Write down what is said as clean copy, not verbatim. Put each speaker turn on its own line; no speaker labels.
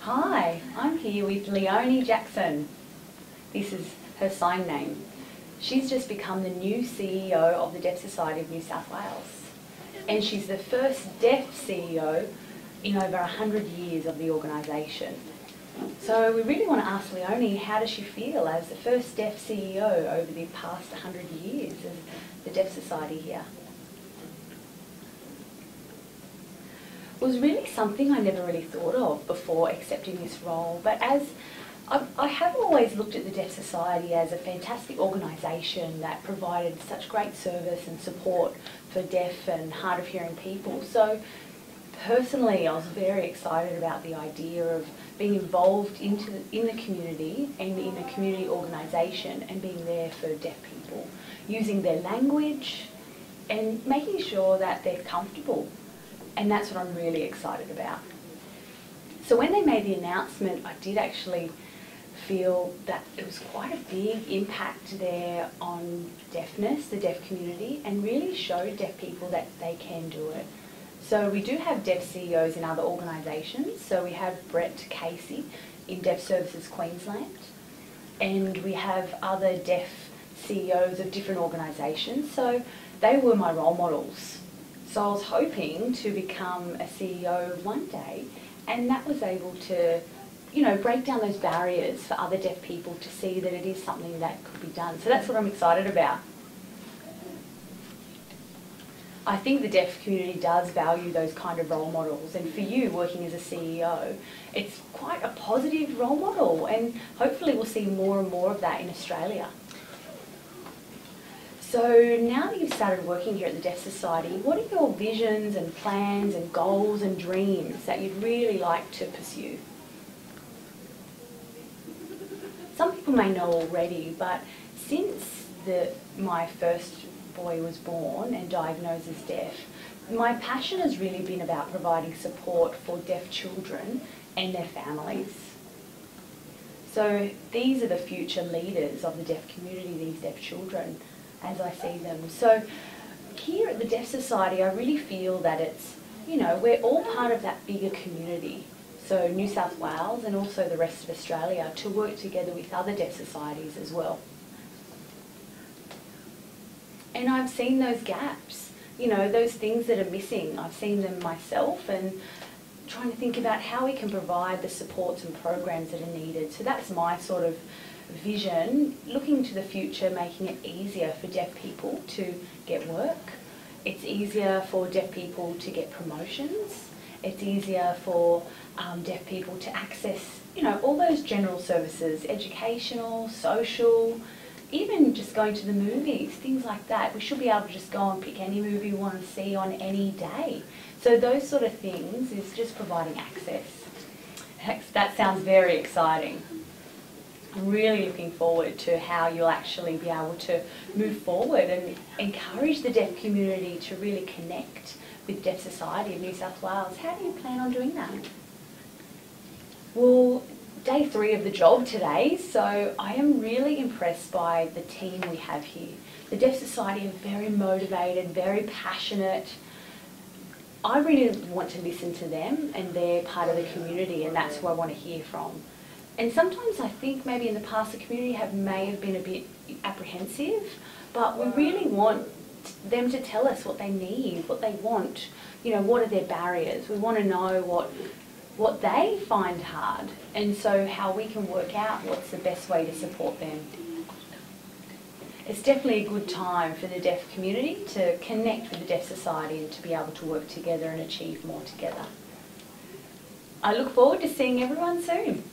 Hi, I'm here with Leonie Jackson. This is her sign name. She's just become the new CEO of the Deaf Society of New South Wales. And she's the first deaf CEO in over 100 years of the organisation. So we really want to ask Leonie, how does she feel as the first deaf CEO over the past 100 years of the Deaf Society here? It was really something I never really thought of before accepting this role, but as I have always looked at the Deaf Society as a fantastic organisation that provided such great service and support for deaf and hard of hearing people. So personally, I was very excited about the idea of being involved in the community and in a community organisation and being there for deaf people, using their language and making sure that they're comfortable. And that's what I'm really excited about. So when they made the announcement, I did actually feel that it was quite a big impact there on deafness, the deaf community, and really showed deaf people that they can do it. So we do have deaf CEOs in other organisations. So we have Brett Casey in Deaf Services Queensland, and we have other deaf CEOs of different organisations. So they were my role models. So I was hoping to become a CEO one day, and that was able to, break down those barriers for other deaf people to see that it is something that could be done. So that's what I'm excited about. I think the deaf community does value those kind of role models, and for you working as a CEO, it's quite a positive role model, and hopefully we'll see more and more of that in Australia. So now that you've started working here at the Deaf Society, what are your visions and plans and goals and dreams that you'd really like to pursue? Some people may know already, but since my first boy was born and diagnosed as deaf, my passion has really been about providing support for deaf children and their families. So these are the future leaders of the deaf community, these deaf children, as I see them. So here at the Deaf Society, I really feel that it's, we're all part of that bigger community. So New South Wales and also the rest of Australia, to work together with other deaf societies as well. And I've seen those gaps, those things that are missing. I've seen them myself, and trying to think about how we can provide the supports and programs that are needed. So that's my sort of vision, looking to the future, making it easier for deaf people to get work. It's easier for deaf people to get promotions. It's easier for deaf people to access, all those general services, educational, social, even just going to the movies, things like that. We should be able to just go and pick any movie we want to see on any day. So those sort of things is just providing access. That sounds very exciting. I'm really looking forward to how you'll actually be able to move forward and encourage the deaf community to really connect with Deaf Society of New South Wales. How do you plan on doing that? Well, day 3 of the job today, so I am really impressed by the team we have here. The Deaf Society are very motivated, very passionate. I really want to listen to them, and they're part of the community, and that's who I want to hear from. And sometimes I think maybe in the past the community may have been a bit apprehensive, but we really want them to tell us what they need, what they want, what are their barriers. We want to know what they find hard, and so how we can work out what's the best way to support them. It's definitely a good time for the deaf community to connect with the Deaf Society and to be able to work together and achieve more together. I look forward to seeing everyone soon.